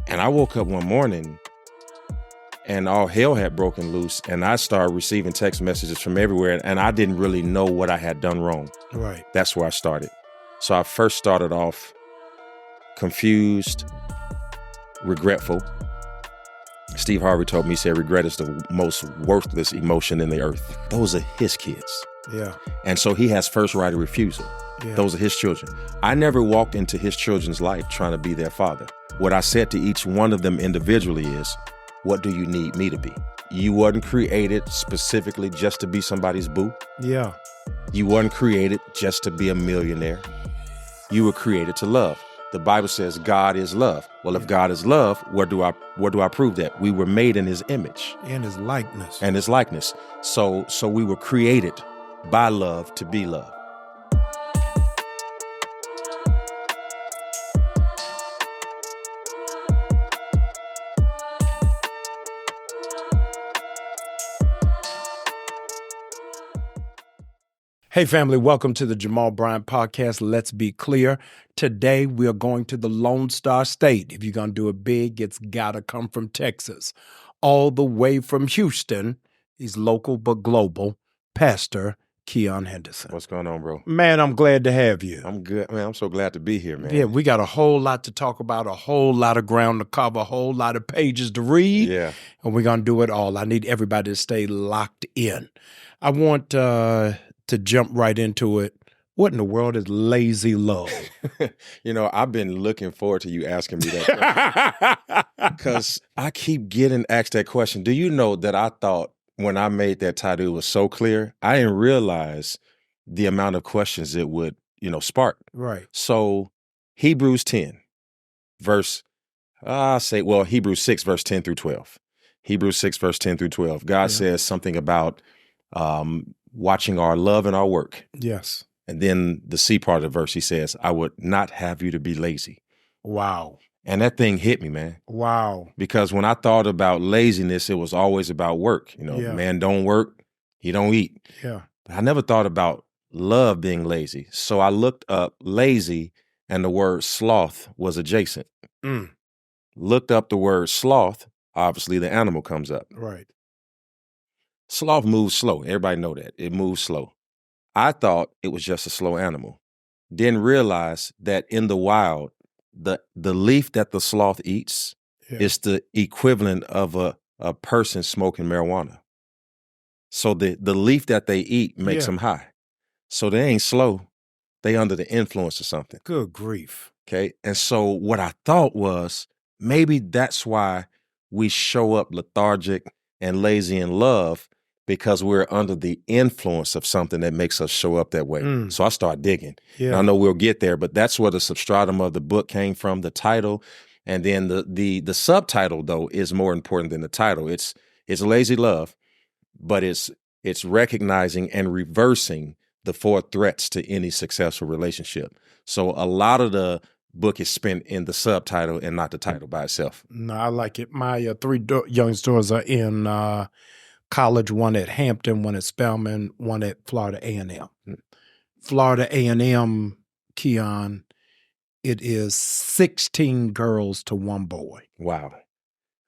And I woke up one morning and all hell had broken loose, and I started receiving text messages from everywhere, and I didn't really know what I had done wrong. Right. That's where I started. So I first started off confused, regretful. Steve Harvey told me, he said, regret is the most worthless emotion in the earth. Those are his kids. Yeah. And so he has first right of refusal. Yeah. Those are his children. I never walked into his children's life trying to be their father. What I said to each one of them individually is, what do you need me to be? You wasn't created specifically just to be somebody's boo. Yeah. You wasn't created just to be a millionaire. You were created to love. The Bible says God is love. Well, if God is love, where do I prove that? We were made in his image. And his likeness. And his likeness. So we were created by love to be love. Hey family, welcome to the Jamal Bryant podcast. Let's be clear. Today we are going to the Lone Star State. If you're going to do it big, it's got to come from Texas. All the way from Houston, he's local but global, Pastor Keion Henderson. What's going on, bro? Man, I'm glad to have you. I'm good, man. I'm so glad to be here, man. Yeah, we got a whole lot to talk about, a whole lot of ground to cover, a whole lot of pages to read. Yeah. And we're going to do it all. I need everybody to stay locked in. I want to jump right into it. What in the world is lazy love? I've been looking forward to you asking me that question because I keep getting asked that question. Do you know that I thought when I made that title, it was so clear? I didn't realize the amount of questions it would, spark. Right. So Hebrews 10, Hebrews 6, verse 10 through 12. Hebrews 6, verse 10 through 12. God says something about watching our love and our work. Yes. And then the C part of the verse, he says, I would not have you to be lazy. Wow. And that thing hit me, man. Wow. Because when I thought about laziness, it was always about work. Man don't work, he don't eat. Yeah. But I never thought about love being lazy. So I looked up lazy and the word sloth was adjacent. Looked up the word sloth, obviously the animal comes up. Right. Sloth moves slow. Everybody know that. It moves slow. I thought it was just a slow animal. Didn't realize that in the wild, the leaf that the sloth eats is the equivalent of a person smoking marijuana. So the leaf that they eat makes them high. So they ain't slow. They under the influence of something. Good grief. Okay. And so what I thought was maybe that's why we show up lethargic and lazy in love, because we're under the influence of something that makes us show up that way. So I start digging. Yeah. And I know we'll get there, but that's where the substratum of the book came from, the title. And then the subtitle, though, is more important than the title. It's lazy love, but it's recognizing and reversing the 4 threats to any successful relationship. So a lot of the book is spent in the subtitle and not the title by itself. No, I like it. My 3 youngest daughters are in college, one at Hampton, one at Spelman, one at Florida A&M. Florida A&M, Keion, it is 16 girls to 1 boy. Wow.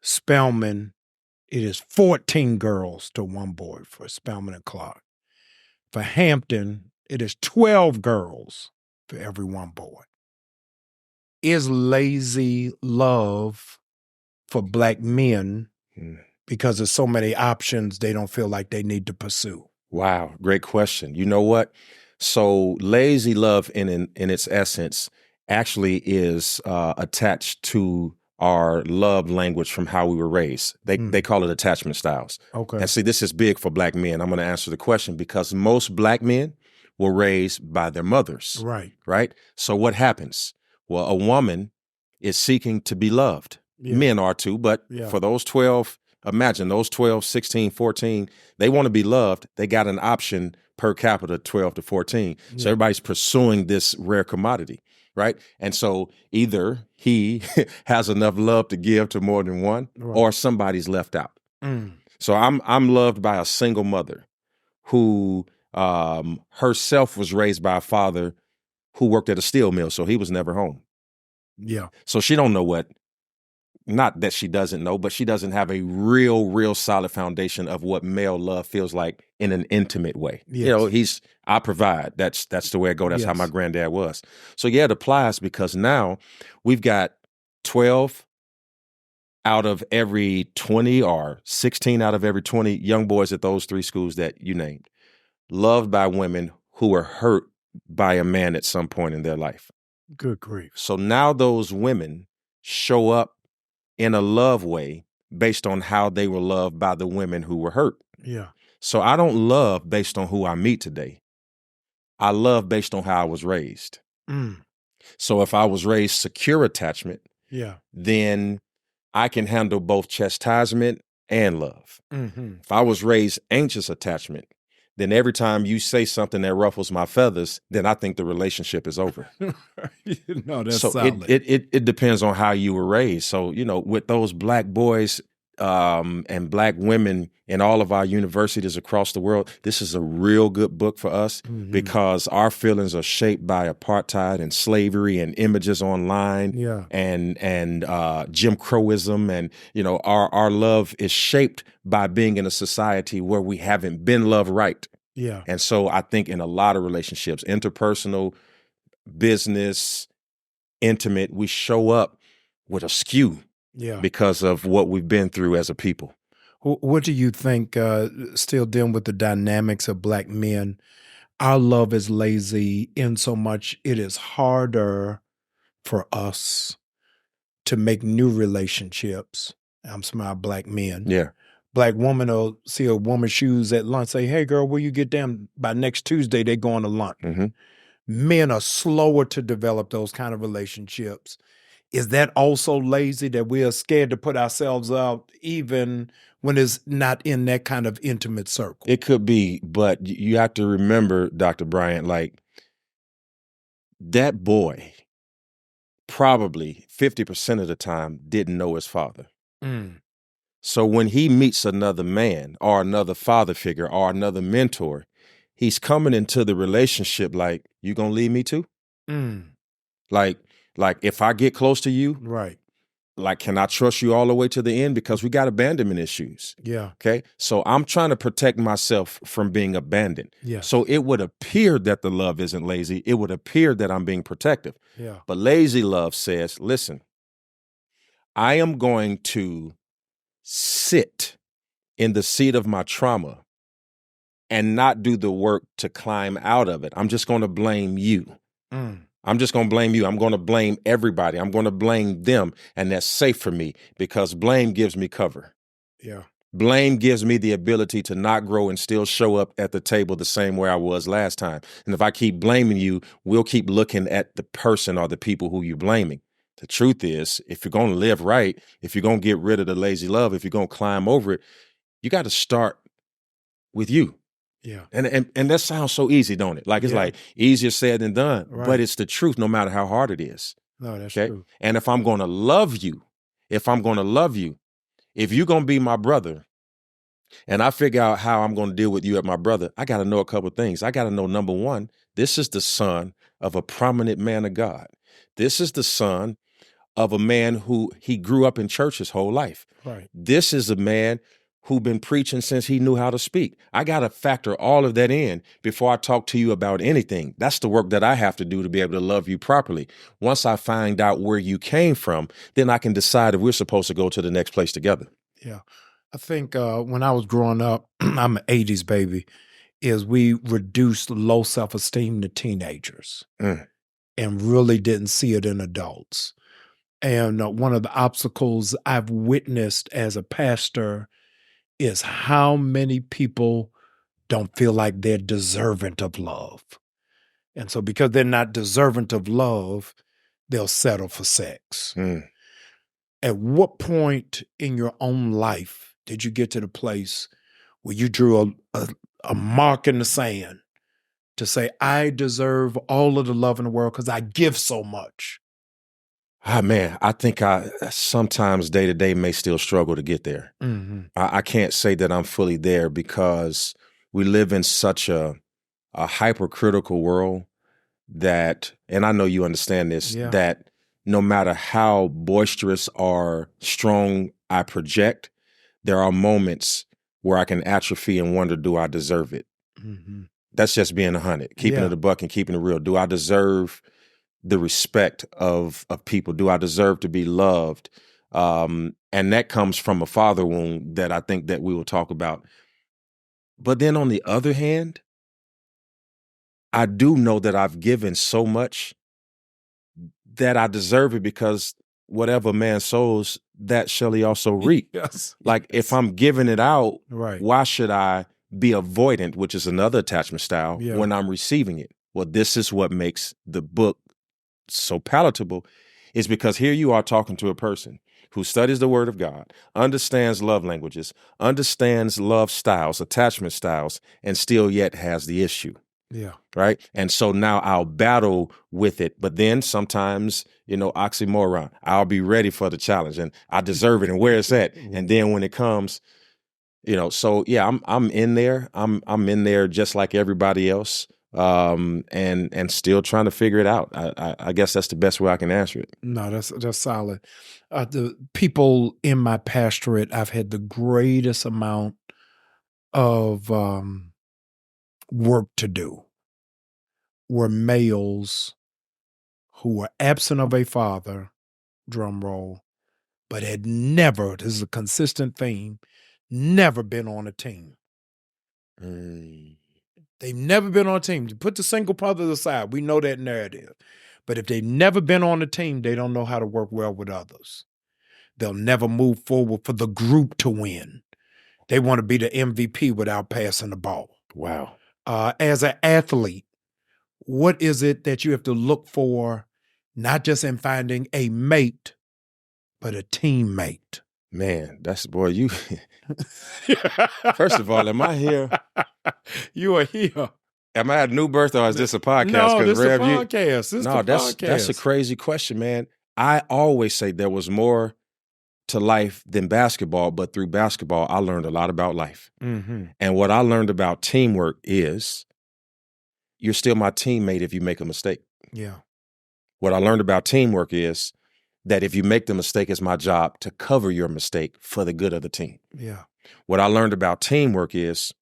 Spelman, it is 14 girls to 1 boy for Spelman and Clark. For Hampton, it is 12 girls for every 1 boy. Is lazy love for Black men because there's so many options they don't feel like they need to pursue? Wow, great question. You know what? So lazy love in its essence actually is attached to our love language from how we were raised. They call it attachment styles. Okay. And see, this is big for Black men. I'm going to answer the question because most Black men were raised by their mothers. Right. Right? So what happens? Well, a woman is seeking to be loved. Yeah. Men are too, but for those 12, imagine those 12, 16, 14, they want to be loved. They got an option per capita 12 to 14. Yeah. So everybody's pursuing this rare commodity, right? And so either he has enough love to give to more than one, or somebody's left out. So I'm loved by a single mother who herself was raised by a father who worked at a steel mill, so he was never home. Yeah. So she don't know what not that she doesn't know, but she doesn't have a real solid foundation of what male love feels like in an intimate way. Yes. I provide. That's the way I go. That's how my Yes. granddad was. So yeah, it applies because now we've got 12 out of every 20 or 16 out of every 20 young boys at those 3 schools that you named, loved by women who were hurt by a man at some point in their life. Good grief. So now those women show up in a love way based on how they were loved by the women who were hurt. Yeah. So I don't love based on who I meet today. I love based on how I was raised. So if I was raised secure attachment, then I can handle both chastisement and love. If I was raised anxious attachment, then every time you say something that ruffles my feathers, then I think the relationship is over. No, that's so solid. it depends on how you were raised. So, with those black boys and black women in all of our universities across the world, this is a real good book for us because our feelings are shaped by apartheid and slavery and images online and Jim Crowism. And, our love is shaped by being in a society where we haven't been loved right. Yeah. And so I think in a lot of relationships, interpersonal, business, intimate, we show up with a skew because of what we've been through as a people. What do you think, still dealing with the dynamics of black men, our love is lazy in so much it is harder for us to make new relationships. I'm smiling, black men. Yeah. Black woman will see a woman's shoes at lunch, say, hey, girl, will you get them? By next Tuesday, they're going to lunch. Men are slower to develop those kind of relationships. Is that also lazy, that we are scared to put ourselves out even when it's not in that kind of intimate circle? It could be, but you have to remember, Dr. Bryant, like that boy probably 50% of the time didn't know his father. So when he meets another man or another father figure or another mentor, he's coming into the relationship like, you gonna leave me too? Like if I get close to you, right? Like, can I trust you all the way to the end? Because we got abandonment issues. Yeah. Okay. So I'm trying to protect myself from being abandoned. Yeah. So it would appear that the love isn't lazy. It would appear that I'm being protective. Yeah. But lazy love says, listen, I am going to sit in the seat of my trauma and not do the work to climb out of it. I'm just going to blame you. I'm just going to blame you. I'm going to blame everybody. I'm going to blame them. And that's safe for me because blame gives me cover. Yeah. Blame gives me the ability to not grow and still show up at the table the same way I was last time. And if I keep blaming you, we'll keep looking at the person or the people who you're blaming. The truth is, if you're going to live right, if you're going to get rid of the lazy love, if you're going to climb over it, you got to start with you. Yeah. And that sounds so easy, don't it? Like, it's like easier said than done, but it's the truth no matter how hard it is. No, that's true. And if I'm going to love you, if you're going to be my brother and I figure out how I'm going to deal with you as my brother, I got to know a couple of things. I got to know, number one, this is the son of a prominent man of God. This is the son of a man who he grew up in church his whole life. Right. This is a man who been preaching since he knew how to speak. I got to factor all of that in before I talk to you about anything. That's the work that I have to do to be able to love you properly. Once I find out where you came from, then I can decide if we're supposed to go to the next place together. Yeah. I think when I was growing up, I'm an 80s baby, is we reduced low self-esteem to teenagers and really didn't see it in adults. And one of the obstacles I've witnessed as a pastor is how many people don't feel like they're deserving of love. And so because they're not deserving of love, they'll settle for sex. At what point in your own life did you get to the place where you drew a mark in the sand to say, I deserve all of the love in the world because I give so much? Ah, man, I think I sometimes day to day may still struggle to get there. I can't say that I'm fully there because we live in such a hypercritical world that, and I know you understand this, that no matter how boisterous or strong I project, there are moments where I can atrophy and wonder, do I deserve it? Mm-hmm. That's just being 100, keeping it a buck and keeping it real. Do I deserve the respect of people? Do I deserve to be loved? And that comes from a father wound that I think that we will talk about. But then on the other hand, I do know that I've given so much that I deserve it, because whatever man sows, that shall he also reap. Yes. Like if I'm giving it out, Right. why should I be avoidant, which is another attachment style, when I'm receiving it? Well, this is what makes the book so palatable, is because here you are talking to a person who studies the Word of God, understands love languages, understands love styles, attachment styles, and still yet has the issue. Yeah. Right. And so now I'll battle with it. But then sometimes, oxymoron, I'll be ready for the challenge and I deserve it. And where it's at. And then when it comes, so yeah, I'm in there. I'm in there just like everybody else. And still trying to figure it out. I guess that's the best way I can answer it. No, that's solid. The people in my pastorate, I've had the greatest amount of work to do, were males who were absent of a father, drum roll, but had never, this is a consistent theme, never been on a team. They've never been on a team. Put the single fathers aside. We know that narrative. But if they've never been on a team, they don't know how to work well with others. They'll never move forward for the group to win. They want to be the MVP without passing the ball. Wow. As an athlete, what is it that you have to look for, not just in finding a mate, but a teammate? Man, boy, you. First of all, am I here? You are here. Am I at New Birth, or is this a podcast? No, this is a podcast. That's a crazy question, man. I always say there was more to life than basketball, but through basketball, I learned a lot about life. Mm-hmm. And what I learned about teamwork is you're still my teammate if you make a mistake. Yeah. What I learned about teamwork is that if you make the mistake, it's my job to cover your mistake for the good of the team. Yeah. What I learned about teamwork is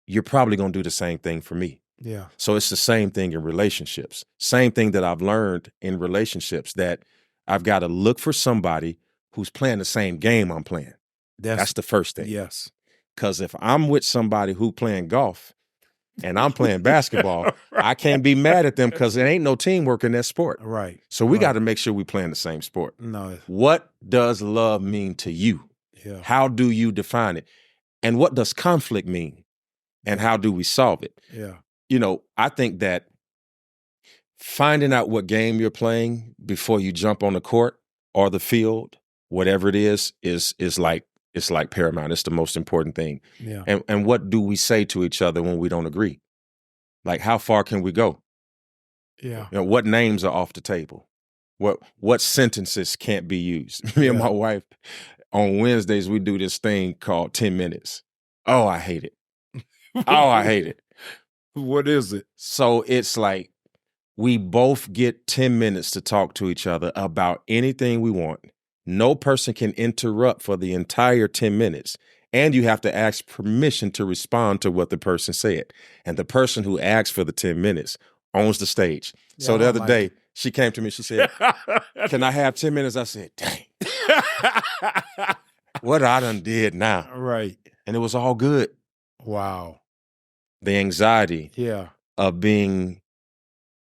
you're probably going to do the same thing for me. Yeah. So it's the same thing in relationships. Same thing that I've learned in relationships, that I've got to look for somebody who's playing the same game I'm playing. That's the first thing. Yes. Because if I'm with somebody who playing golf and I'm playing basketball, right, I can't be mad at them because there ain't no teamwork in that sport. Right. So we got to make sure we playing the same sport. No. What does love mean to you? Yeah. How do you define it? And what does conflict mean? And how do we solve it? Yeah. I think that finding out what game you're playing before you jump on the court or the field, whatever it is like, it's like paramount. It's the most important thing. Yeah. And what do we say to each other when we don't agree? Like, how far can we go? Yeah. What names are off the table? What sentences can't be used? Me and my wife, on Wednesdays, we do this thing called 10 minutes. Oh, I hate it. Oh, I hate it. What is it? So it's like we both get 10 minutes to talk to each other about anything we want. No person can interrupt for the entire 10 minutes. And you have to ask permission to respond to what the person said. And the person who asked for the 10 minutes owns the stage. Yeah, so the other day, she came to me, she said, "Can I have 10 minutes?" I said, "Dang. What I done did now." Right. And it was all good. Wow. The anxiety of being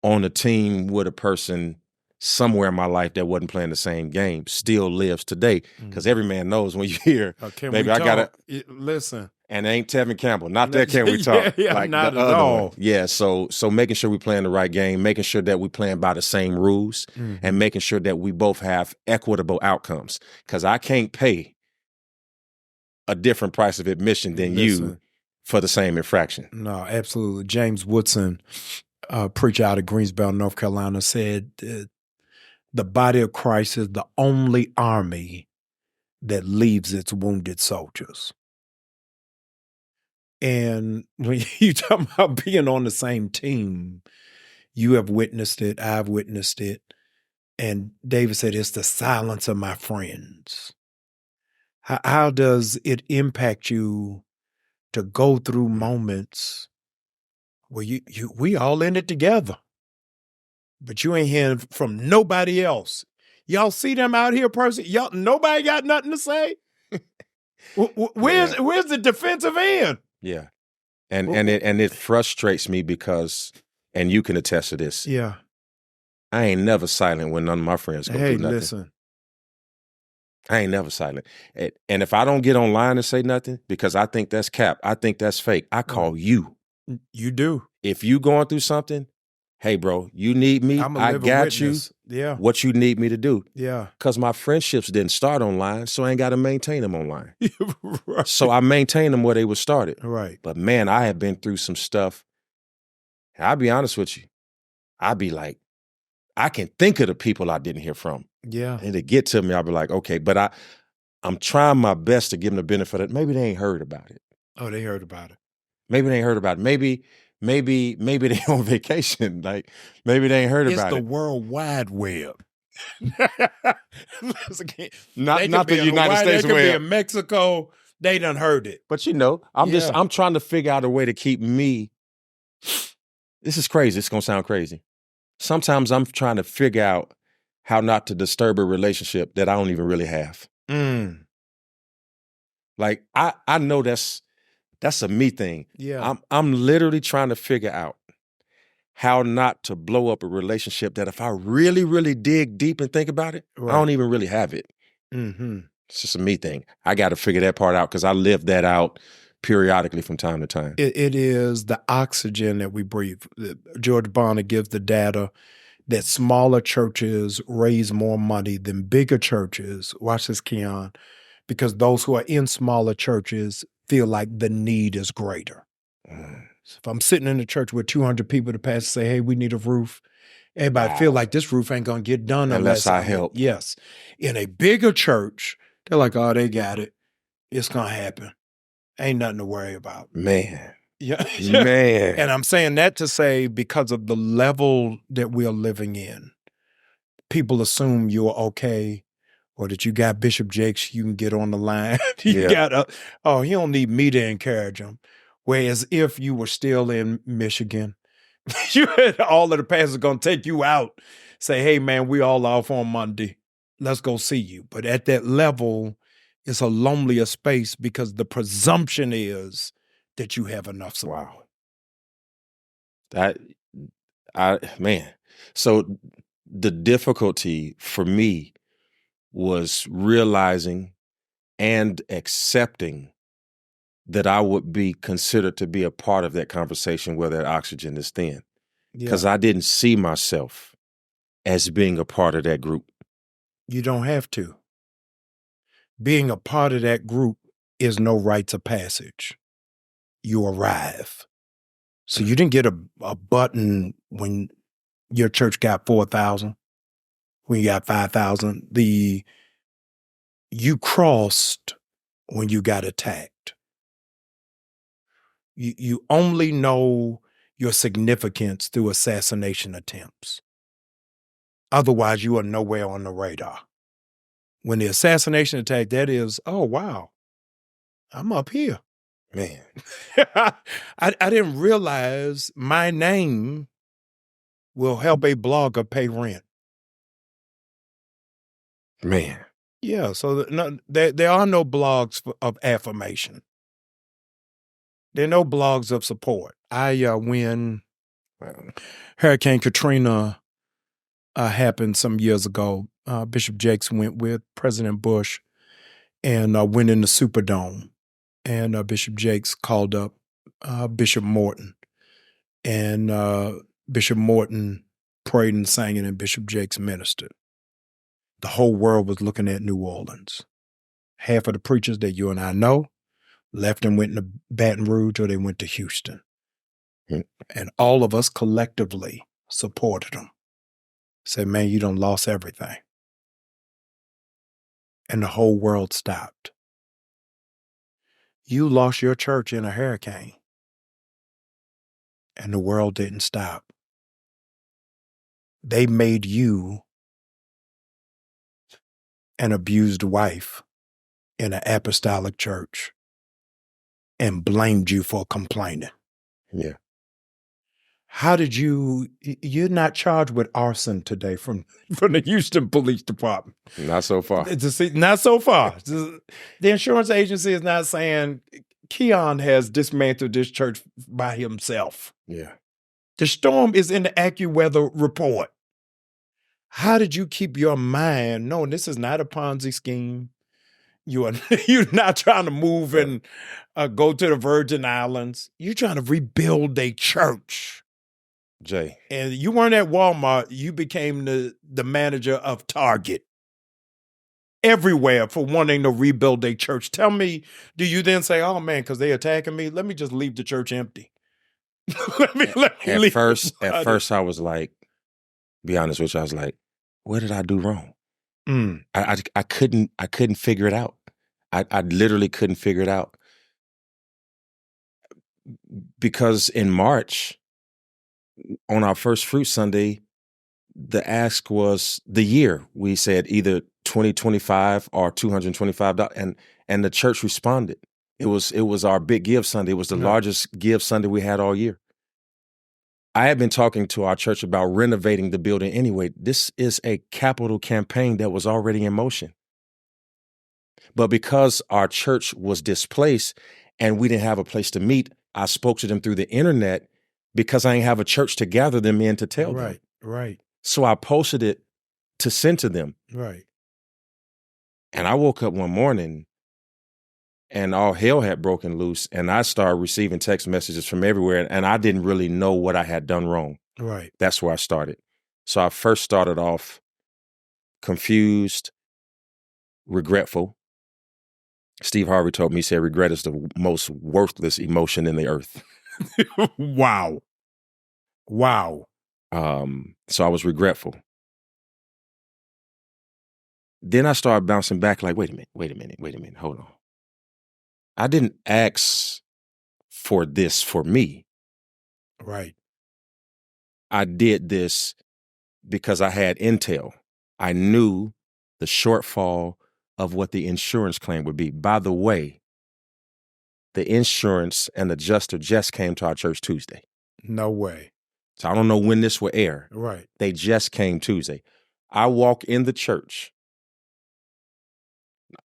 on a team with a person somewhere in my life that wasn't playing the same game still lives today. Because every man knows when you hear, baby, I got to listen. And it ain't Tevin Campbell. Not that can we talk. Like not at all. One. Yeah, so making sure we playing the right game, making sure that we playing by the same rules, and making sure that we both have equitable outcomes. Because I can't pay a different price of admission than you for the same infraction. No, absolutely. James Woodson, preacher out of Greensboro, North Carolina, said the body of Christ is the only army that leaves its wounded soldiers. And when you talk about being on the same team, you have witnessed it, I've witnessed it. And David said, it's the silence of my friends. How does it impact you to go through moments where we all in it together, but you ain't hearing from nobody else? Y'all see them out here, person? Y'all, nobody got nothing to say. Where's the defensive end? Yeah, and it frustrates me because, and you can attest to this. Yeah, I ain't never silent when none of my friends go through nothing. Listen, I ain't never silent. And if I don't get online and say nothing because I think that's cap, I think that's fake, I call you. You do. If you going through something, hey, bro, you need me, I got you. Yeah. What you need me to do. Yeah. Because my friendships didn't start online, so I ain't got to maintain them online. Right. So I maintain them where they were started. Right. But man, I have been through some stuff. And I'll be honest with you. I'll be like, I can think of the people I didn't hear from. Yeah. And to get to me, I'll be like, okay, but I'm trying my best to give them the benefit of it. Maybe they ain't heard about it. Oh, they heard about it. Maybe they ain't heard about it. Maybe they on vacation. Like, maybe they ain't heard about it. It's the World Wide Web. not the United States They could be web. in Mexico. They done heard it. But I'm trying to figure out a way to keep me. This is crazy. It's going to sound crazy. Sometimes I'm trying to figure out how not to disturb a relationship that I don't even really have. Like, I know that's a me thing. Yeah. I'm literally trying to figure out how not to blow up a relationship that if I really, really dig deep and think about it, I don't even really have it. Mm-hmm. It's just a me thing. I got to figure that part out because I live that out periodically from time to time. It is the oxygen that we breathe. George Bonner gives the data that smaller churches raise more money than bigger churches. Watch this, Keion, because those who are in smaller churches feel like the need is greater. So if I'm sitting in a church with 200 people, the pastor say, hey, we need a roof. Everybody feel like this roof ain't going to get done unless I help. Yes. In a bigger church, they're like, oh, they got it. It's going to happen. Ain't nothing to worry about. Man. Yeah. Man. And I'm saying that to say because of the level that we are living in, people assume you're okay or that you got Bishop Jakes, you can get on the line. He don't need me to encourage him. Whereas if you were still in Michigan, you had all of the pastors going to take you out, say, hey, man, we all off on Monday. Let's go see you. But at that level, it's a lonelier space because the presumption is that you have enough support. Wow. So the difficulty for me was realizing and accepting that I would be considered to be a part of that conversation where that oxygen is thin. Because I didn't see myself as being a part of that group. You don't have to. Being a part of that group is no rites of passage. You arrive. So you didn't get a button when your church got 4,000, when you got 5,000. You crossed when you got attacked. You only know your significance through assassination attempts. Otherwise, you are nowhere on the radar. When the assassination attack, that is, oh, wow, I'm up here. Man. I didn't realize my name will help a blogger pay rent. Man. Yeah, so there are no blogs of affirmation. There are no blogs of support. When Hurricane Katrina happened some years ago, Bishop Jakes went with President Bush and went in the Superdome. And Bishop Jakes called up Bishop Morton. And Bishop Morton prayed and sang it, and Bishop Jakes ministered. The whole world was looking at New Orleans. Half of the preachers that you and I know left and went to Baton Rouge or they went to Houston. And all of us collectively supported them. Said, man, you done lost everything. And the whole world stopped. You lost your church in a hurricane. And the world didn't stop. They made you an abused wife in an apostolic church and blamed you for complaining. Yeah. How did you're not charged with arson today from the Houston Police Department. Not so far. Not so far. The insurance agency is not saying Keion has dismantled this church by himself. Yeah. The storm is in the AccuWeather report. How did you keep your mind knowing this is not a Ponzi scheme? You're not trying to move and go to the Virgin Islands. You're trying to rebuild a church. Jay. And you weren't at Walmart. You became the manager of Target. Everywhere for wanting to rebuild a church. Tell me, do you then say, oh man, because they're attacking me, let me just leave the church empty? let me at leave. At first I was like, be honest with you, I was like, what did I do wrong? I couldn't figure it out. I literally couldn't figure it out. Because in March, on our first Fruit Sunday, the ask was the year. We said either $20-25 or $225, and the church responded. It was our big give Sunday. It was the largest give Sunday we had all year. I had been talking to our church about renovating the building anyway. This is a capital campaign that was already in motion. But because our church was displaced and we didn't have a place to meet, I spoke to them through the internet because I didn't have a church to gather them in to tell them. Right. So I posted it to send to them. Right. And I woke up one morning and all hell had broken loose, and I started receiving text messages from everywhere, and I didn't really know what I had done wrong. Right. That's where I started. So I first started off confused, regretful. Steve Harvey told me, he said, regret is the most worthless emotion in the earth. Wow. So I was regretful. Then I started bouncing back like, wait a minute, hold on. I didn't ask for this for me. Right. I did this because I had intel. I knew the shortfall of what the insurance claim would be. By the way, the insurance and adjuster just came to our church Tuesday. No way. So I don't know when this will air. Right. They just came Tuesday. I walk in the church.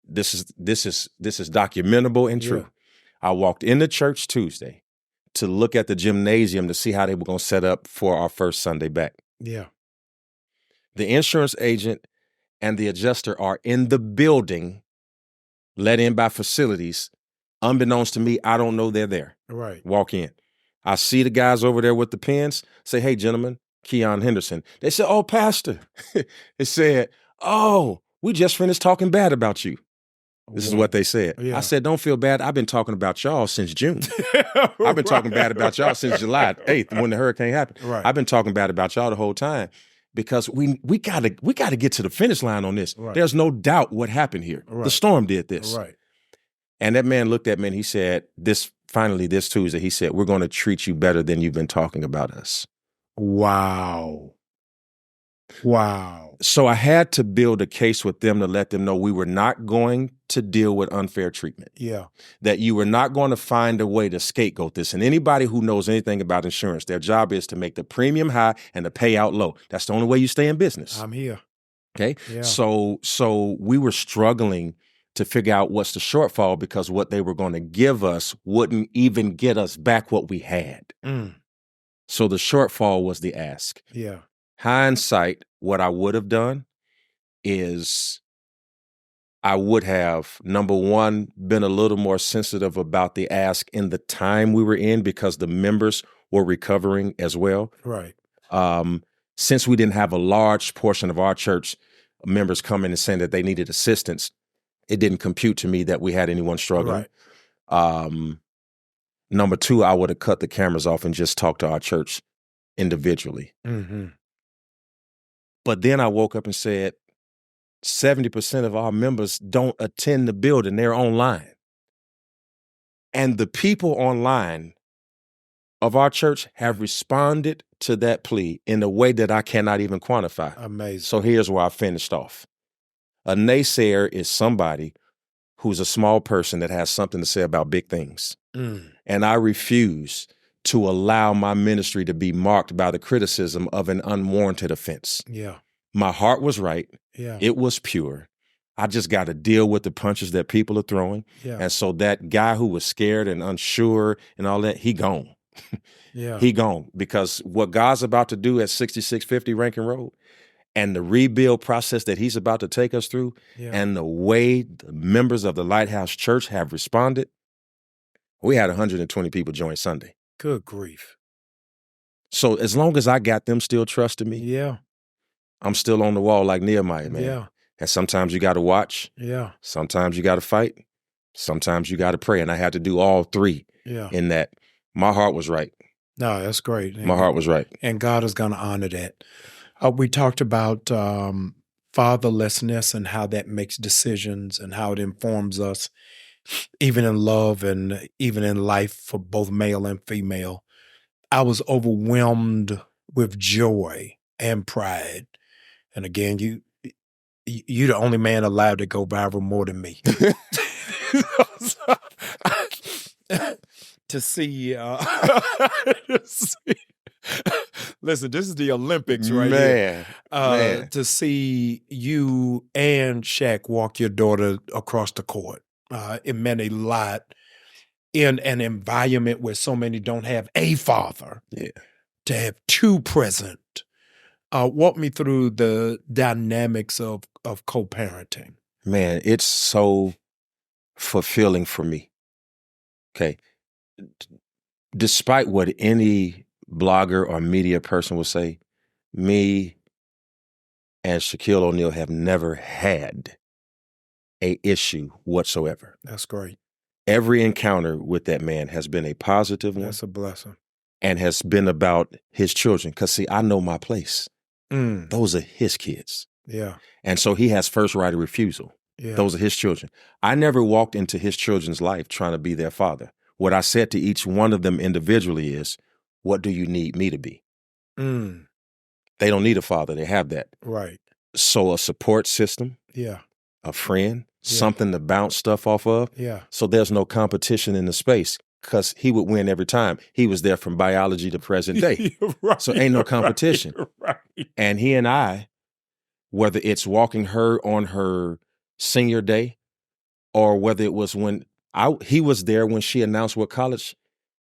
This is documentable and true. Yeah. I walked in the church Tuesday to look at the gymnasium to see how they were going to set up for our first Sunday back. Yeah. The insurance agent and the adjuster are in the building, let in by facilities. Unbeknownst to me, I don't know they're there. Right. Walk in. I see the guys over there with the pens, say, hey, gentlemen, Keion Henderson. They said, oh, pastor. It said, oh, we just finished talking bad about you. This is what they said. Yeah. I said, don't feel bad. I've been talking about y'all since June. I've been talking bad about y'all since July 8th when the hurricane happened. Right. I've been talking bad about y'all the whole time because we gotta get to the finish line on this. Right. There's no doubt what happened here. Right. The storm did this. Right. And that man looked at me and he said, this Tuesday, he said, we're going to treat you better than you've been talking about us. Wow. So I had to build a case with them to let them know we were not going to deal with unfair treatment. Yeah. That you were not going to find a way to scapegoat this. And anybody who knows anything about insurance, their job is to make the premium high and the payout low. That's the only way you stay in business. I'm here. Okay. Yeah. So we were struggling to figure out what's the shortfall because what they were going to give us wouldn't even get us back what we had. So the shortfall was the ask. Yeah. Hindsight, what I would have done is I would have, number one, been a little more sensitive about the ask in the time we were in because the members were recovering as well. Right. Since we didn't have a large portion of our church members coming and saying that they needed assistance, it didn't compute to me that we had anyone struggling. Right. Number two, I would have cut the cameras off and just talked to our church individually. Mm-hmm. But then I woke up and said, 70% of our members don't attend the building. They're online. And the people online of our church have responded to that plea in a way that I cannot even quantify. Amazing. So here's where I finished off. A naysayer is somebody who's a small person that has something to say about big things. And I refuse to allow my ministry to be marked by the criticism of an unwarranted offense. Yeah. My heart was right. Yeah. It was pure. I just got to deal with the punches that people are throwing. Yeah. And so that guy who was scared and unsure and all that, he gone. Yeah. He gone. Because what God's about to do at 6650 Rankin Road and the rebuild process that he's about to take us through and the way the members of the Lighthouse Church have responded, we had 120 people join Sunday. Good grief. So as long as I got them still trusting me, I'm still on the wall like Nehemiah, man. Yeah. And sometimes you got to watch. Yeah. Sometimes you got to fight. Sometimes you got to pray. And I had to do all three in that. My heart was right. No, that's great. My heart was right. And God is going to honor that. We talked about fatherlessness and how that makes decisions and how it informs us, even in love and even in life for both male and female. I was overwhelmed with joy and pride. And again, you're the only man alive to go viral more than me. To see, listen, this is the Olympics right here. Man. To see you and Shaq walk your daughter across the court, it meant a lot in an environment where so many don't have a father. Yeah. To have two present. Walk me through the dynamics of co-parenting. Man, it's so fulfilling for me. Okay. Despite what any blogger or media person will say, me and Shaquille O'Neal have never had an issue whatsoever. That's great. Every encounter with that man has been a positive one. That's a blessing. And has been about his children. Because, see, I know my place. Those are his kids. Yeah. And so he has first right of refusal. Yeah. Those are his children. I never walked into his children's life trying to be their father. What I said to each one of them individually is, what do you need me to be? They don't need a father. They have that. Right. So a support system. Yeah. A friend. Yeah. Something to bounce stuff off of. Yeah. So there's no competition in the space because he would win every time. He was there from biology to present day. Right, so ain't no competition. Right. And he and I, whether it's walking her on her senior day or whether it was when he was there when she announced what college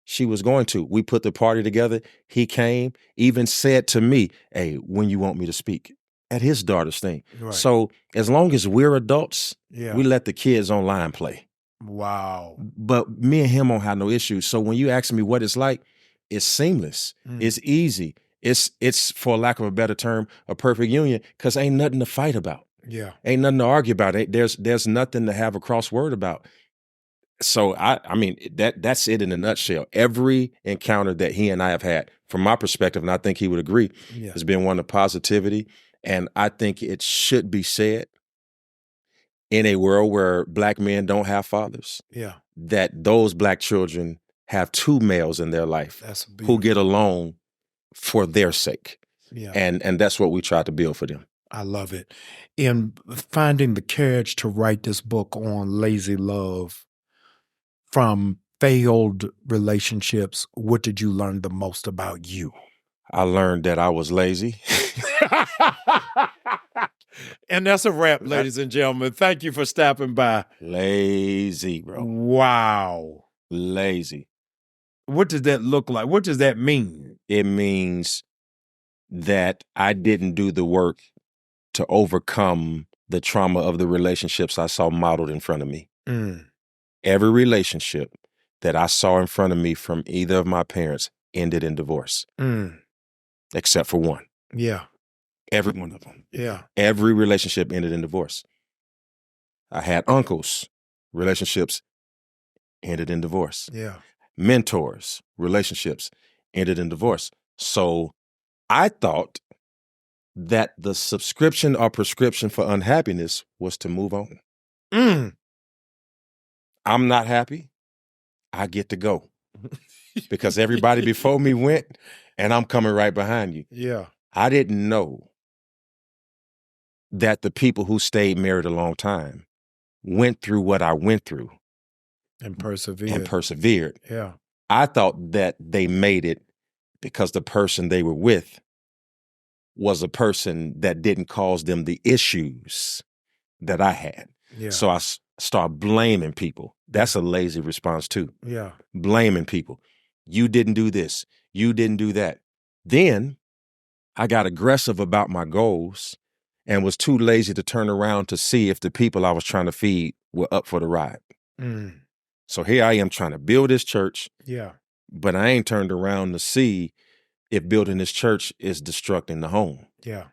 she was going to. We put the party together. He came, even said to me, hey, when you want me to speak at his daughter's thing. Right. So as long as we're adults, we let the kids online play. Wow. But me and him don't have no issues. So when you ask me what it's like, it's seamless. It's easy. It's, for lack of a better term, a perfect union because ain't nothing to fight about. Yeah. Ain't nothing to argue about. There's nothing to have a crossword about. So I mean that's it in a nutshell. Every encounter that he and I have had, from my perspective, and I think he would agree, has been one of positivity. And I think it should be said in a world where black men don't have fathers, that those black children have two males in their life who get along for their sake. Yeah. And that's what we try to build for them. I love it. In finding the courage to write this book on lazy love, from failed relationships, what did you learn the most about you? I learned that I was lazy. And that's a wrap, ladies and gentlemen. Thank you for stopping by. Lazy, bro. Wow. Lazy. What does that look like? What does that mean? It means that I didn't do the work to overcome the trauma of the relationships I saw modeled in front of me. Every relationship that I saw in front of me from either of my parents ended in divorce. Except for one. Yeah. Every one of them. Yeah. Every relationship ended in divorce. I had uncles, relationships ended in divorce. Yeah. Mentors, relationships ended in divorce. So I thought that the subscription or prescription for unhappiness was to move on. I'm not happy. I get to go because everybody before me went and I'm coming right behind you. Yeah. I didn't know that the people who stayed married a long time went through what I went through And persevered. Yeah. I thought that they made it because the person they were with was a person that didn't cause them the issues that I had. Yeah. So I start blaming people. That's a lazy response too. Yeah. Blaming people. You didn't do this. You didn't do that. Then I got aggressive about my goals and was too lazy to turn around to see if the people I was trying to feed were up for the ride. Mm. So here I am trying to build this church. Yeah. But I ain't turned around to see if building this church is destructing the home. Yeah.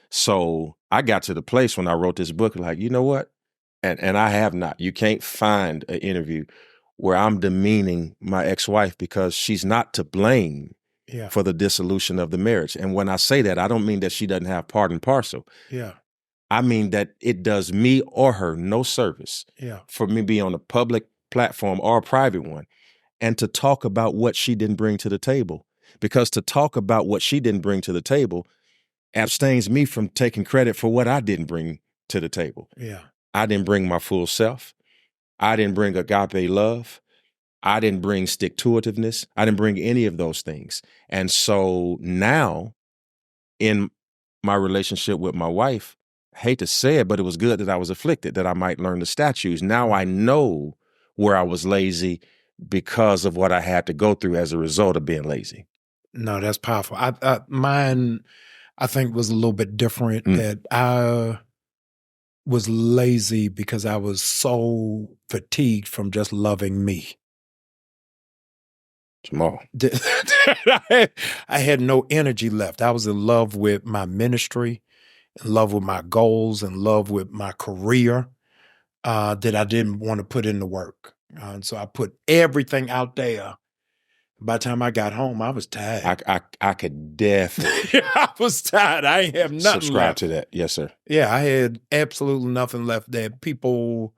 So I got to the place when I wrote this book, like, you know what? And I have not. You can't find an interview where I'm demeaning my ex-wife because she's not to blame for the dissolution of the marriage. And when I say that, I don't mean that she doesn't have part and parcel. Yeah. I mean that it does me or her no service for me to be on a public platform or a private one and to talk about what she didn't bring to the table. Because to talk about what she didn't bring to the table abstains me from taking credit for what I didn't bring to the table. Yeah. I didn't bring my full self. I didn't bring agape love. I didn't bring stick-to-itiveness. I didn't bring any of those things. And so now in my relationship with my wife, I hate to say it, but it was good that I was afflicted, that I might learn the statutes. Now I know where I was lazy because of what I had to go through as a result of being lazy. No, that's powerful. Mine, I think, was a little bit different. That I was lazy because I was so fatigued from just loving me. Jamal. I had no energy left. I was in love with my ministry, in love with my goals, in love with my career, that I didn't want to put in the work. And so I put everything out there. By the time I got home, I was tired. I could definitely. I was tired. I ain't have nothing subscribe left. to that. Yes, sir. Yeah, I had absolutely nothing left there. People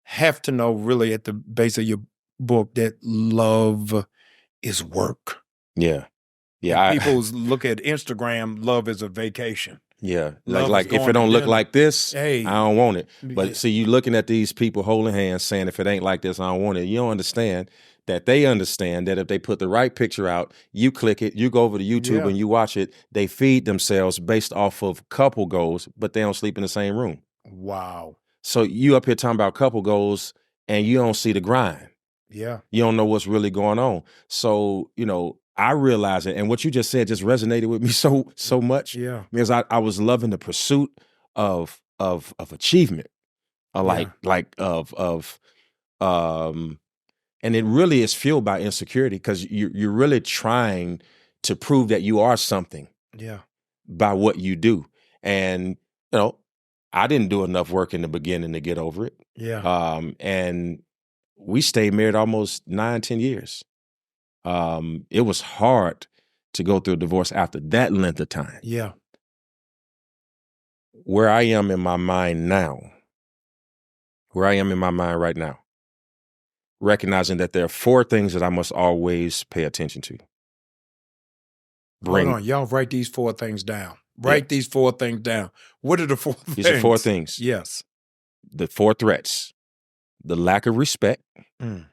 have to know really at the base of your book that love is work. Yeah. Yeah. People look at Instagram, love is a vacation. Yeah. Like if it don't look like this, hey, I don't want it. But see, you looking at these people holding hands saying, if it ain't like this, I don't want it. You don't understand that they understand that if they put the right picture out, you click it, you go over to YouTube and you watch it, they feed themselves based off of couple goals, but they don't sleep in the same room. Wow. So you up here talking about couple goals and you don't see the grind. Yeah. You don't know what's really going on. So, I realize it. And what you just said just resonated with me so much. Yeah. Because I was loving the pursuit of achievement. And it really is fueled by insecurity because you're really trying to prove that you are something. Yeah. By what you do. And, I didn't do enough work in the beginning to get over it. Yeah. And we stayed married almost 9-10 years. It was hard to go through a divorce after that length of time. Yeah. Where I am in my mind right now, recognizing that there are 4 things that I must always pay attention to. Hold on, y'all write these 4 things down. These 4 things down. What are the 4 things? These are 4 things. Yes. The 4 threats. The lack of respect. The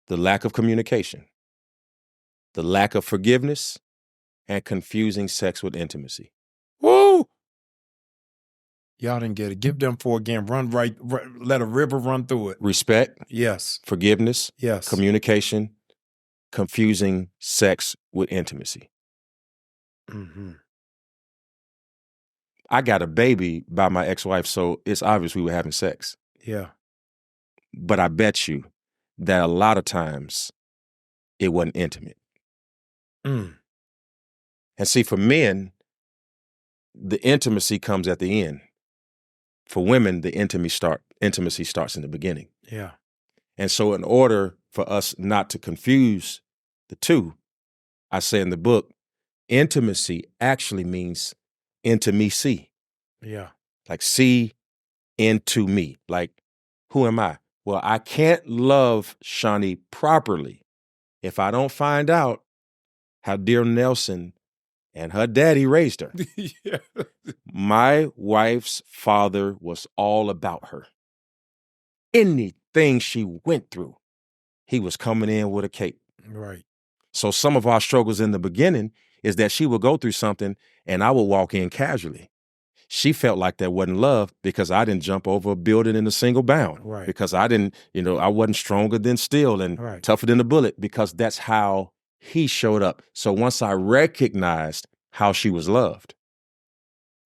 lack of communication. The lack of forgiveness. And confusing sex with intimacy. Woo! Y'all didn't get it. Give them 4 again. Run right. Let a river run through it. Respect. Yes. Forgiveness. Yes. Communication. Confusing sex with intimacy. Mm-hmm. I got a baby by my ex-wife, so it's obvious we were having sex. Yeah. But I bet you that a lot of times it wasn't intimate. And see, for men, the intimacy comes at the end. For women, the intimacy starts in the beginning. Yeah. And so in order for us not to confuse the two, I say in the book, intimacy actually means intimacy. Yeah. Like see into me. Like, who am I? Well, I can't love Shawnee properly if I don't find out how dear Nelson and her daddy raised her. Yeah. My wife's father was all about her. Anything she went through, he was coming in with a cape. Right. So some of our struggles in the beginning is that she would go through something and I would walk in casually. She felt like that wasn't love because I didn't jump over a building in a single bound. Right. Because I didn't, I wasn't stronger than steel and Right. tougher than a bullet, because that's how he showed up. So once I recognized how she was loved,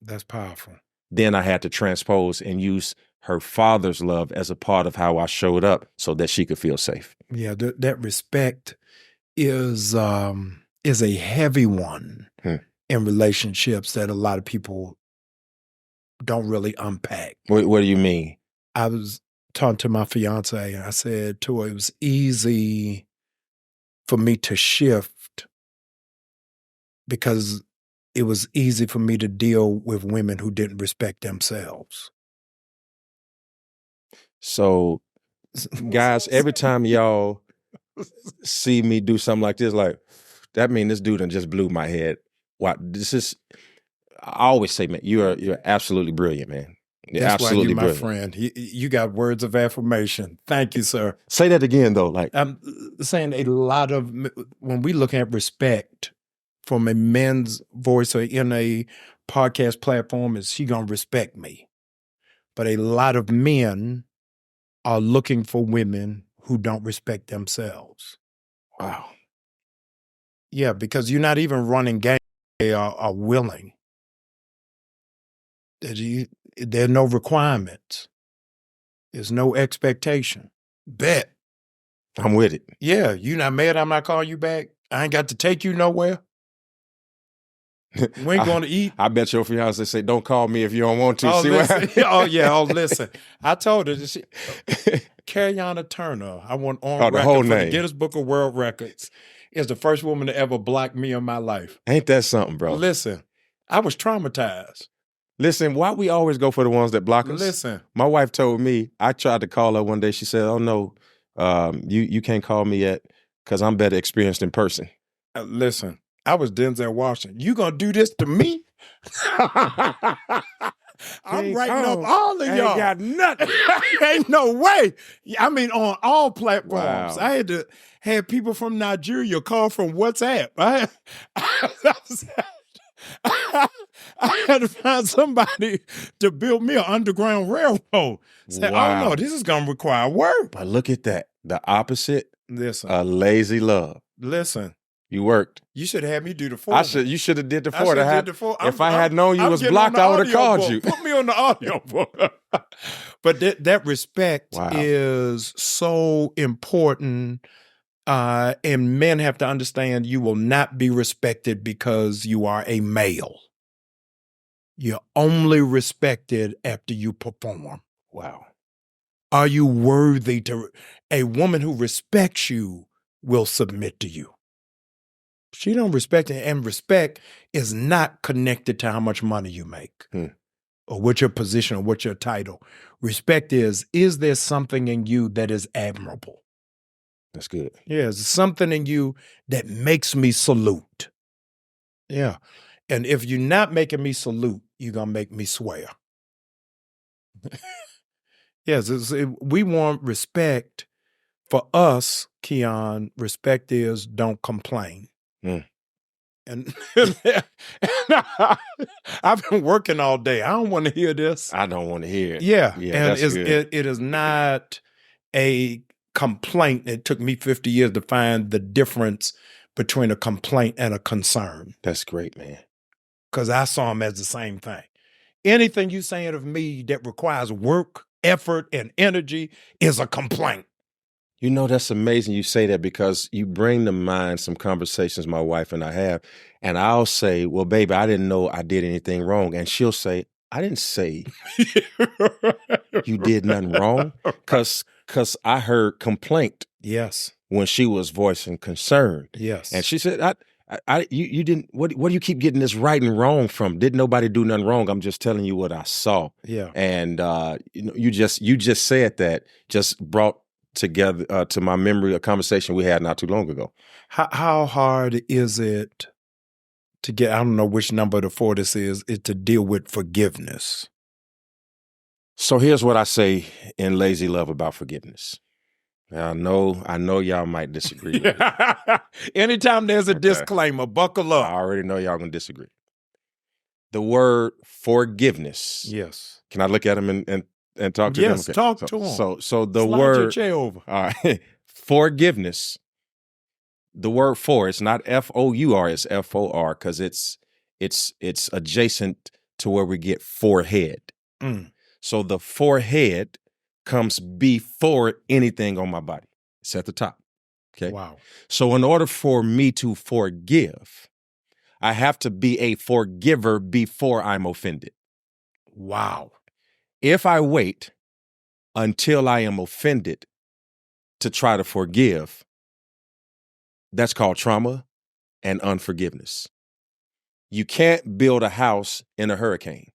that's powerful. Then I had to transpose and use her father's love as a part of how I showed up so that she could feel safe. Yeah, that respect is a heavy one in relationships that a lot of people don't really unpack. What do you mean? I was talking to my fiance and I said to her, it was easy for me to shift because it was easy for me to deal with women who didn't respect themselves. So, guys, every time y'all see me do something like this, like, that mean this dude done just blew my head. Wow, I always say, man, you're absolutely brilliant, man. You're That's absolutely why you're my brilliant. friend. You got words of affirmation. Thank you, sir. Say that again, though. Like, I'm saying a lot of, when we look at respect from a man's voice or in a podcast platform, is she gonna respect me? But a lot of men are looking for women who don't respect themselves. wow. Yeah, because you're not even running game. They are willing. There are no requirements. There's no expectation. Bet. I'm with it. Yeah, you not mad I'm not calling you back? I ain't got to take you nowhere. We ain't going to eat. I bet your fiance say, don't call me if you don't want to. Oh, see listen. what Oh, yeah. Oh, listen. I told her, Keion Turner, I want on the record whole for name. the Guinness Book of World Records, is the first woman to ever block me in my life. Ain't that something, bro? Listen, I was traumatized. Listen, why we always go for the ones that block us? Listen. My wife told me, I tried to call her one day. She said, oh, no, you can't call me yet because I'm better experienced in person. Listen, I was Denzel Washington. You gonna do this to me? I'm writing up all of y'all. Ain't got nothing. Ain't no way. I mean, on all platforms. Wow. I had people from Nigeria call from WhatsApp. I had to find somebody to build me an underground railroad. Say, Wow. oh no, this is gonna require work. But look at that. The opposite, Listen, a lazy love. listen. You worked. You should have me do the 4. You should have did the I 4. should have did the 4. If I had known you was getting blocked, on the I would have audio called book. you. Put me on the audio book. But that respect Wow. is so important. And men have to understand you will not be respected because you are a male. You're only respected after you perform. Wow. Are you worthy to? A woman who respects you will submit to you. She don't respect it, and respect is not connected to how much money you make or what your position or what your title. Respect is there something in you that is admirable? That's good. Yeah, is there something in you that makes me salute? Yeah. And if you're not making me salute, you're going to make me swear. Yes, we want respect. For us, Keion, respect is don't complain. And I've been working all day. I don't want to hear this. I don't want to hear it. Yeah. Yeah, And that's good. it is not a complaint. It took me 50 years to find the difference between a complaint and a concern. That's great, man. Because I saw them as the same thing. Anything you saying of me that requires work, effort, and energy is a complaint. You know, that's amazing you say that because you bring to mind some conversations my wife and I have. And I'll say, well, baby, I didn't know I did anything wrong. And she'll say, I didn't say you did nothing wrong. Because I heard complaint. Yes. When she was voicing concern. Yes. And she said, you didn't, what do you keep getting this right and wrong from? Didn't nobody do nothing wrong? I'm just telling you what I saw. Yeah. And you just said that, just brought together to my memory a conversation we had not too long ago. How hard is it to get, I don't know which number the 4 this is to deal with forgiveness. So here's what I say in Lazy Love about forgiveness. Now, I know y'all might disagree with me. Anytime there's a disclaimer, buckle up. I already know y'all gonna disagree. The word forgiveness. Yes. Can I look at them and talk to them? Yes, talk to them. So the Slide word your chair over. All right. Forgiveness. The word for, it's not F-O-U-R, it's F-O-R, because it's adjacent to where we get forehead. So the forehead comes before anything on my body. It's at the top. Okay. Wow. So in order for me to forgive, I have to be a forgiver before I'm offended. Wow. If I wait until I am offended to try to forgive, that's called trauma and unforgiveness. You can't build a house in a hurricane.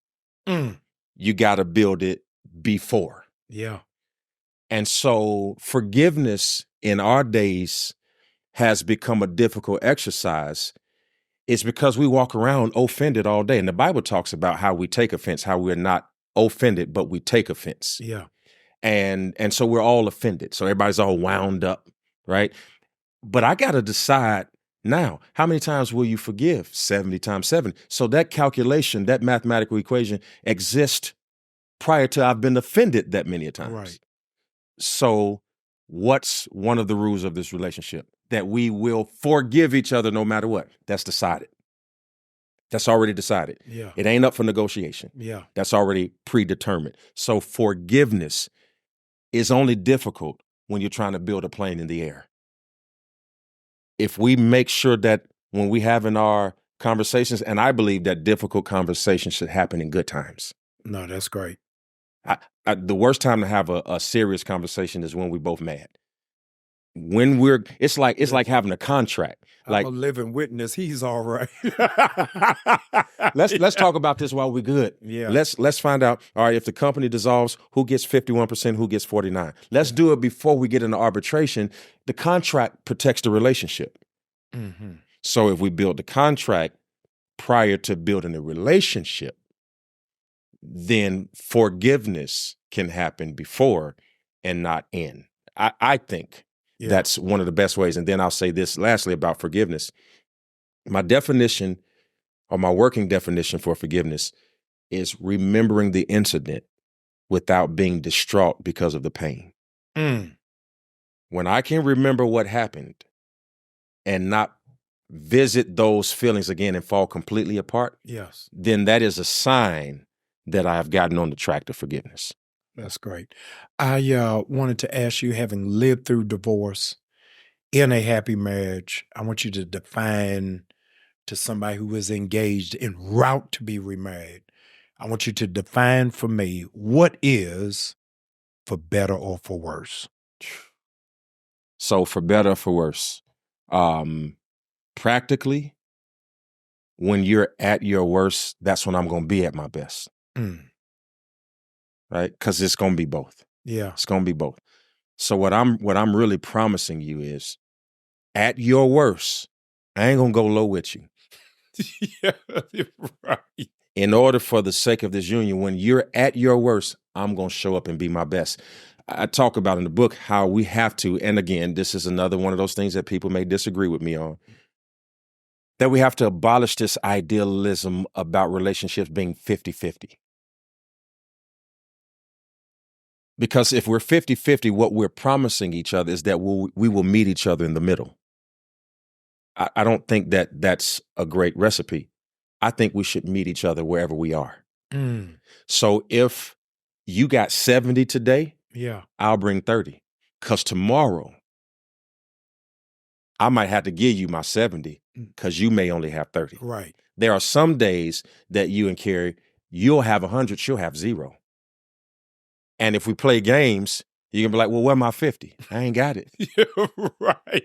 You got to build it before. Yeah. And so forgiveness in our days has become a difficult exercise. It's because we walk around offended all day. And the Bible talks about how we take offense, how we're not offended, but we take offense. Yeah. And so we're all offended. So everybody's all wound up, right? But I got to decide now, how many times will you forgive? 70 times 7. So that calculation, that mathematical equation exists prior to I've been offended that many times. Right. So what's one of the rules of this relationship? That we will forgive each other no matter what. That's decided. That's already decided. Yeah. It ain't up for negotiation. Yeah. That's already predetermined. So forgiveness is only difficult when you're trying to build a plane in the air. If we make sure that when we have in our conversations, and I believe that difficult conversations should happen in good times. No, that's great. The worst time to have a serious conversation is when we're both mad. It's like having a contract. Like, I'm a living witness. He's all right. let's talk about this while we're good. Yeah. Let's find out. All right, if the company dissolves, who gets 51%, who gets 49%. Let's do it before we get into arbitration. The contract protects the relationship. Mm-hmm. So if we build the contract prior to building a relationship, then forgiveness can happen before and not in. I think that's one of the best ways. And then I'll say this lastly about forgiveness. My definition, or my working definition for forgiveness, is remembering the incident without being distraught because of the pain. When I can remember what happened and not visit those feelings again and fall completely apart, yes, then that is a sign that I've gotten on the track to forgiveness. That's great. I wanted to ask you, having lived through divorce in a happy marriage, I want you to define to somebody who is engaged en route to be remarried. I want you to define for me what is for better or for worse. So for better or for worse, practically, when you're at your worst, that's when I'm going to be at my best. Right? Because it's going to be both. Yeah. It's going to be both. So what I'm really promising you is, at your worst, I ain't going to go low with you. Yeah, right. In order for the sake of this union, when you're at your worst, I'm going to show up and be my best. I talk about in the book how we have to, and again, this is another one of those things that people may disagree with me on, that we have to abolish this idealism about relationships being 50-50. Because if we're 50-50, what we're promising each other is that we will meet each other in the middle. I don't think that that's a great recipe. I think we should meet each other wherever we are. So if you got 70 today, I'll bring 30. Because tomorrow, I might have to give you my 70 because you may only have 30. Right. There are some days that you and Carrie, you'll have 100, she'll have 0. And if we play games, you're going to be like, well, where my 50? I ain't got it. Right.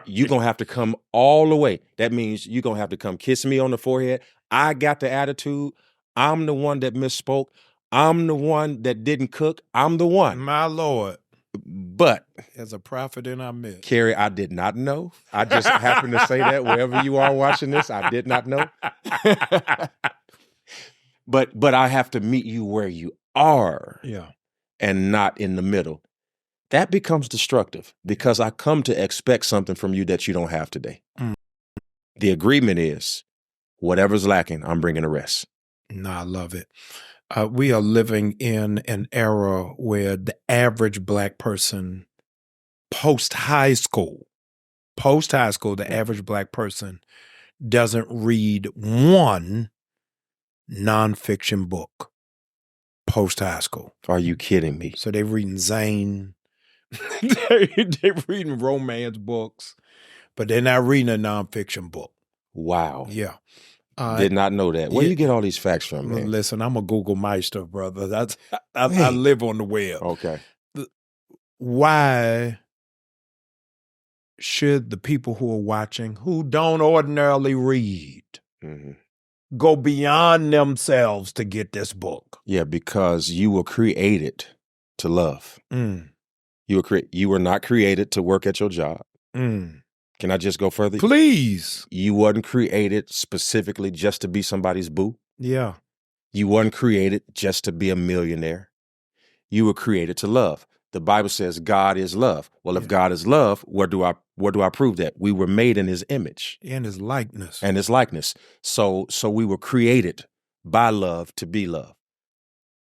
You're going to have to come all the way. That means you're going to have to come kiss me on the forehead. I got the attitude. I'm the one that misspoke. I'm the one that didn't cook. I'm the one. My Lord. But as a prophet in our midst. Kerry, I did not know. I just happened to say that wherever you are watching this. I did not know. But I have to meet you where you are. Yeah. And not in the middle. That becomes destructive because I come to expect something from you that you don't have today. The agreement is whatever's lacking, I'm bringing the rest. No, I love it. We are living in an era where the average Black person post-high school, the average Black person doesn't read one nonfiction book post-high school. Are you kidding me? So they're reading Zane. They're reading romance books, but they're not reading a nonfiction book. Wow. Yeah. Did not know that. Where do you get all these facts from, man? Listen, I'm a Google Meister, brother. I live on the web. Okay. Why should the people who are watching, who don't ordinarily read, go beyond themselves to get this book? Yeah, because you were created to love. You were not created to work at your job. Can I just go further? Please. You wasn't created specifically just to be somebody's boo. Yeah. You weren't created just to be a millionaire. You were created to love. The Bible says God is love. Well, if God is love, where do I prove that? We were made in his image. And his likeness. And his likeness. So we were created by love to be love.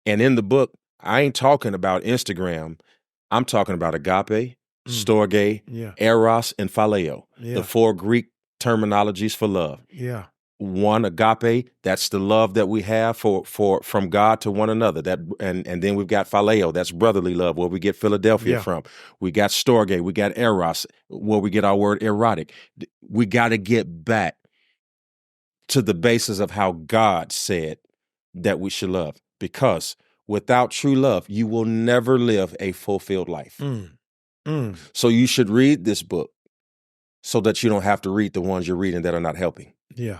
And in the book, I ain't talking about Instagram. I'm talking about agape, storge, eros, and phileo, the 4 Greek terminologies for love. Yeah. 1, agape, that's the love that we have from God to one another. And then we've got phileo, that's brotherly love, where we get Philadelphia from. We got storge, we got eros, where we get our word erotic. We got to get back to the basis of how God said that we should love, because without true love, you will never live a fulfilled life. So you should read this book so that you don't have to read the ones you're reading that are not helping. Yeah.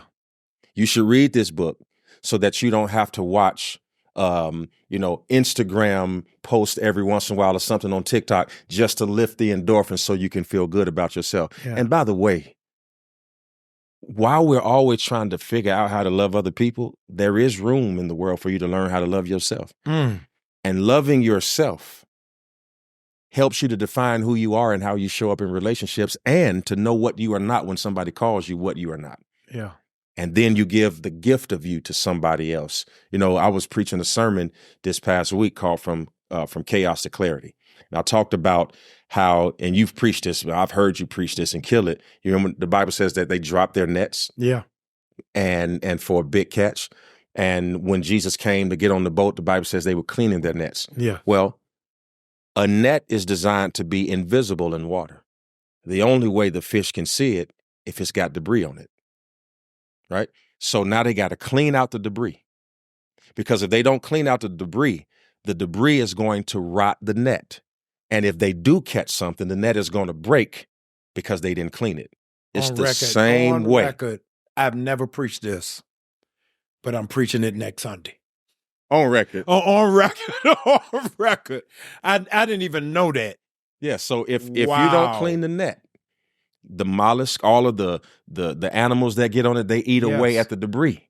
You should read this book so that you don't have to watch, Instagram post every once in a while or something on TikTok just to lift the endorphins so you can feel good about yourself. Yeah. And by the way, while we're always trying to figure out how to love other people, there is room in the world for you to learn how to love yourself. And loving yourself helps you to define who you are and how you show up in relationships, and to know what you are not when somebody calls you what you are not. Yeah. And then you give the gift of you to somebody else. I was preaching a sermon this past week called From Chaos to Clarity. And I talked about how, and you've preached this, I've heard you preach this and kill it. You remember the Bible says that they dropped their nets. Yeah. And for a big catch. And when Jesus came to get on the boat, the Bible says they were cleaning their nets. Yeah. Well, a net is designed to be invisible in water. The only way the fish can see it if it's got debris on it. Right? So now they got to clean out the debris. Because if they don't clean out the debris is going to rot the net. And if they do catch something, the net is going to break because they didn't clean it. It's the same way. I've never preached this, but I'm preaching it next Sunday. On record. On record. On record. I didn't even know that. Yeah, so if you don't clean the net, the mollusk, all of the animals that get on it, they eat away at the debris.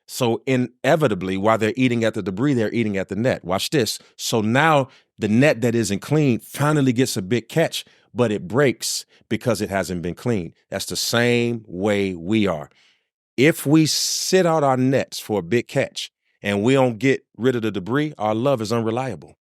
So inevitably, while they're eating at the debris, they're eating at the net. Watch this. So now the net that isn't clean finally gets a big catch, but it breaks because it hasn't been cleaned. That's the same way we are. If we sit out our nets for a big catch and we don't get rid of the debris, our love is unreliable.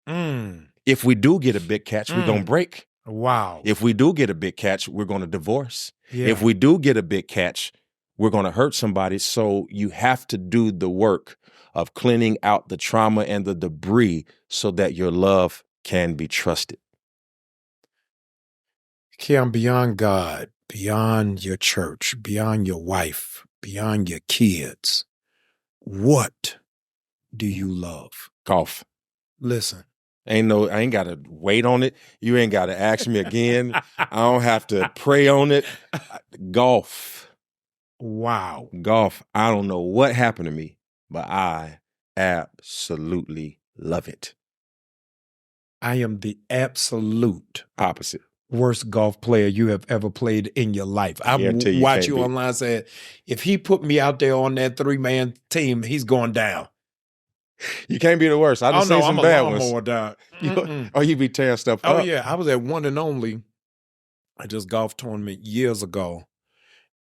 If we do get a big catch, we're going to break. Wow. If we do get a big catch, we're going to divorce. Yeah. If we do get a big catch, we're going to hurt somebody. So you have to do the work of cleaning out the trauma and the debris so that your love can be trusted. Keion, beyond God, beyond your church, beyond your wife, beyond your kids, what do you love? Golf. Listen. I ain't got to wait on it. You ain't got to ask me again. I don't have to pray on it. Golf. Wow. Golf. I don't know what happened to me, but I absolutely love it. I am the absolute Opposite. worst golf player you have ever played in your life. I watch you online say, if he put me out there on that 3-man team, he's going down. You can't be the worst. I just seen some bad ones. Down. You be tearing stuff up. Oh, yeah. I was at one and only. I just golf tournament years ago.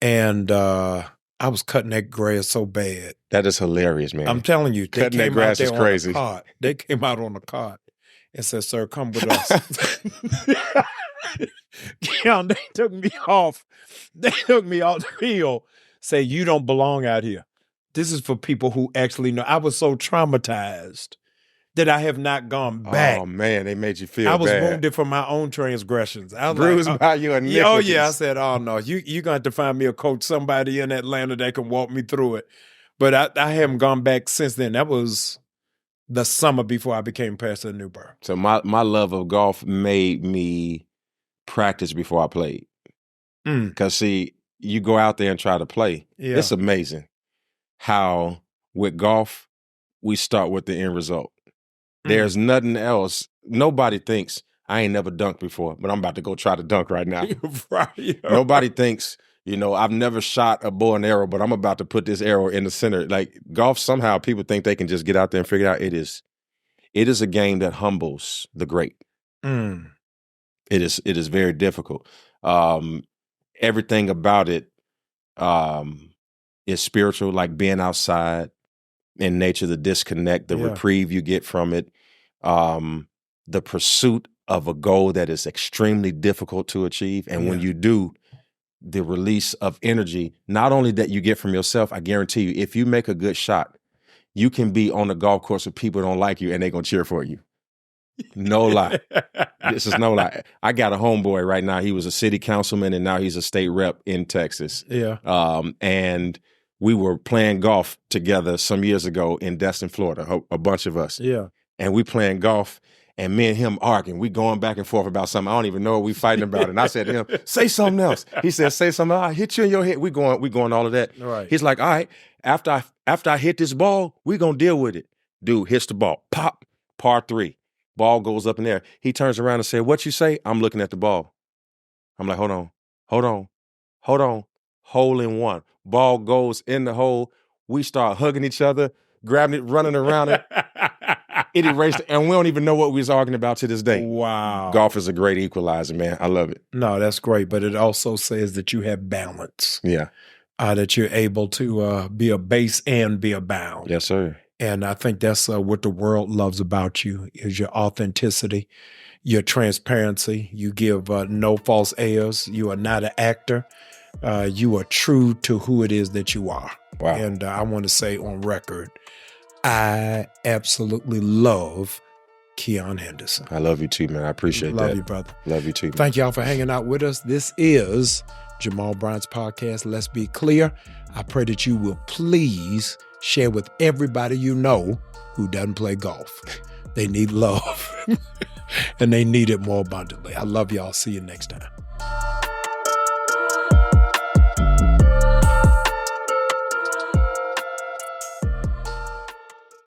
And I was cutting that grass so bad. That is hilarious, man. I'm telling you. Cutting that grass is crazy. They came out on a cart and said, sir, come with us. Keion, they took me off. They took me off the field. Say, you don't belong out here. This is for people who actually know. I was so traumatized that I have not gone back. Oh, man, they made you feel bad. I was wounded for my own transgressions. I was bruised by your iniquities. Oh, yeah. I said, oh, no, you're going to have to find me a coach, somebody in Atlanta that can walk me through it. But I haven't gone back since then. That was the summer before I became pastor of Newburgh. So my love of golf made me practice before I played. Because, see, you go out there and try to play. Yeah. It's amazing how with golf, we start with the end result. There's nothing else. Nobody thinks, I ain't never dunked before, but I'm about to go try to dunk right now. Right. Nobody thinks, I've never shot a bow and arrow, but I'm about to put this arrow in the center. Like golf, somehow people think they can just get out there and figure it out. It is a game that humbles the great. It is very difficult. Everything about it is spiritual, like being outside in nature, the disconnect, the reprieve you get from it, the pursuit of a goal that is extremely difficult to achieve. And when you do, the release of energy, not only that you get from yourself, I guarantee you, if you make a good shot, you can be on the golf course with people who don't like you and they're going to cheer for you. No lie. This is no lie. I got a homeboy right now. He was a city councilman and now he's a state rep in Texas. Yeah. And we were playing golf together some years ago in Destin, Florida, a bunch of us. Yeah. And we playing golf and me and him arguing. We going back and forth about something. I don't even know what we fighting about. And I said to him, say something else. He said, say something else. I hit you in your head. We going all of that. Right. He's like, all right, after I hit this ball, we going to deal with it. Dude hits the ball. Pop, par 3. Ball goes up in there. He turns around and said, what you say? I'm looking at the ball. I'm like, hold on. Hole in one. Ball goes in the hole. We start hugging each other, grabbing it, running around it. It erased it, and we don't even know what we was arguing about to this day. Wow. Golf is a great equalizer, man. I love it. No, that's great, but it also says that you have balance. Yeah. That you're able to be a base and be a bound. Yes, sir. And I think that's what the world loves about you is your authenticity, your transparency. You give no false airs. You are not an actor. You are true to who it is that you are. Wow. And I want to say on record, I absolutely love Keion Henderson. I love you too, man. I appreciate that. Love you, brother. Love you too, man. Thank y'all for hanging out with us. This is Jamal Bryant's podcast, Let's Be Clear. I pray that you will please share with everybody you know who doesn't play golf. They need love, and they need it more abundantly. I love y'all. See you next time.